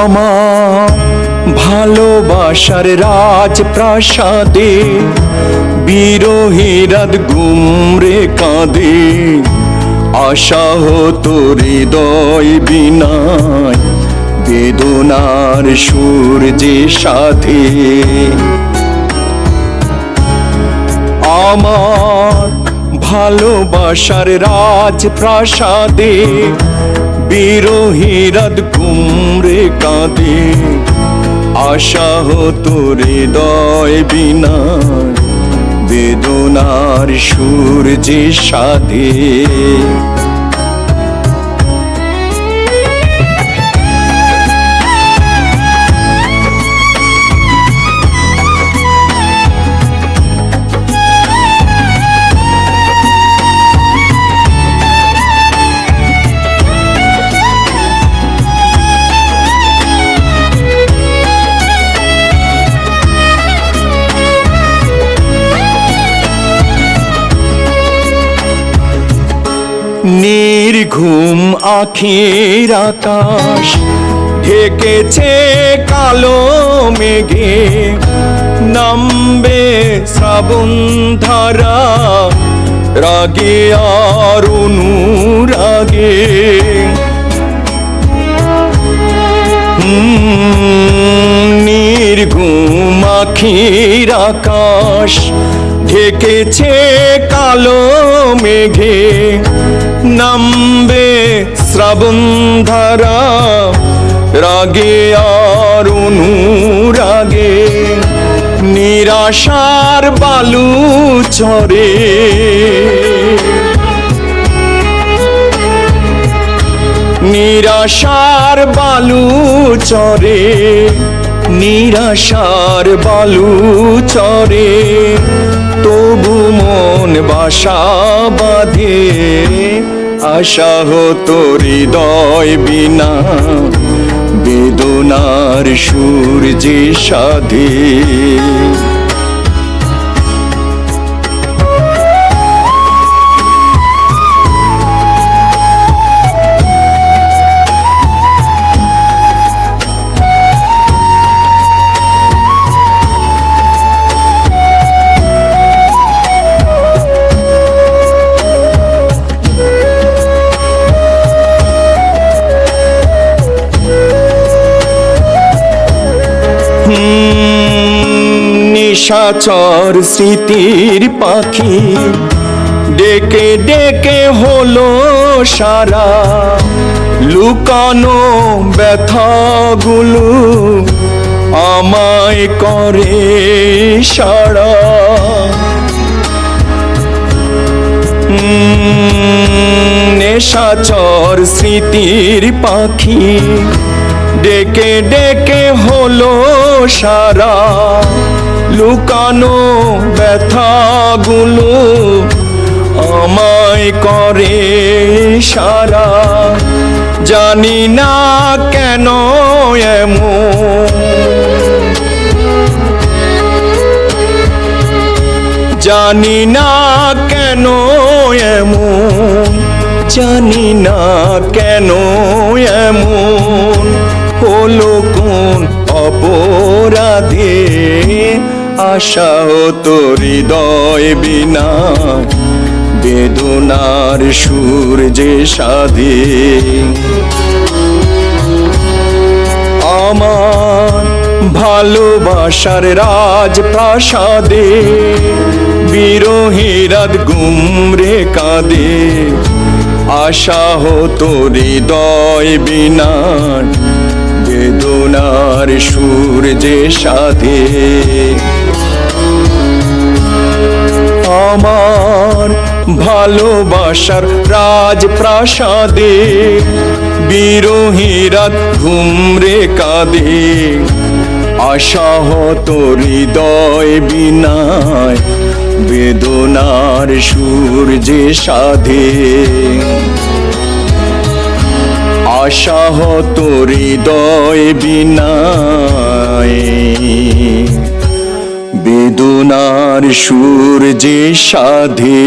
আমার ভালোবাসার রাজপ্রাসাদে বিরহীরাত গুমরে কাঁদে, আশাহত হৃদয় বিনায় বেদনার সুর যে সাধে। আমার ভালোবাসার রাজপ্রাসাদে বিরহীরাত গুমরে কাঁদে, আশাহত হৃদয় বিনায় বেদনার সুর যে সাধে। নির্ঘুম আখির আকাশ ঢেকেছে কালো মেঘে, নামবে শ্রাবণ ধারা রাগে আর অনুরাগে। নির্ঘুম আখির আকাশ ঢেকেছে কালো মেঘে, নামবে শ্রাবণ ধারা রাগে আর অনুরাগে। নিরাশার বালু চরে নিরাশার বালু চরে, নিরাশার বালু চরে, তবু মন বাসা বাঁধে, আশাহত হৃদয় বিনা বেদনার সুর যে সাধে। নিশাচর স্মৃতির পাখি ডেকে ডেকে হলো সারা, লুকানো ব্যথাগুলো আমায় করে সারা। নেশাচর স্মৃতির পাখি ডেকে ডেকে হলো সারা, লুকানো ব্যথাগুলো আমায় করে সারা। জানি না কেন এমন, জানি না কেন এমন, জানি না কেন এমন হলো কোন অপরাধে, আশাহত হৃদয় বিনা বেদনার সুর যে সাধে। আমার ভালোবাসার রাজপ্রাসাদে বিরহীরাত গুমরে কাঁদে, আশাহত হৃদয় বিনা বেদনার সুর যে সাধে। আমার ভালোবাসার রাজপ্রাসাদে বিরহীরাত ঘুমরে কাঁদে, আশাহত হৃদয় বিনায় বেদনার সুর যে সাধে। আশাহত হৃদয় বিনায় বেদনার সুর যে সাধে।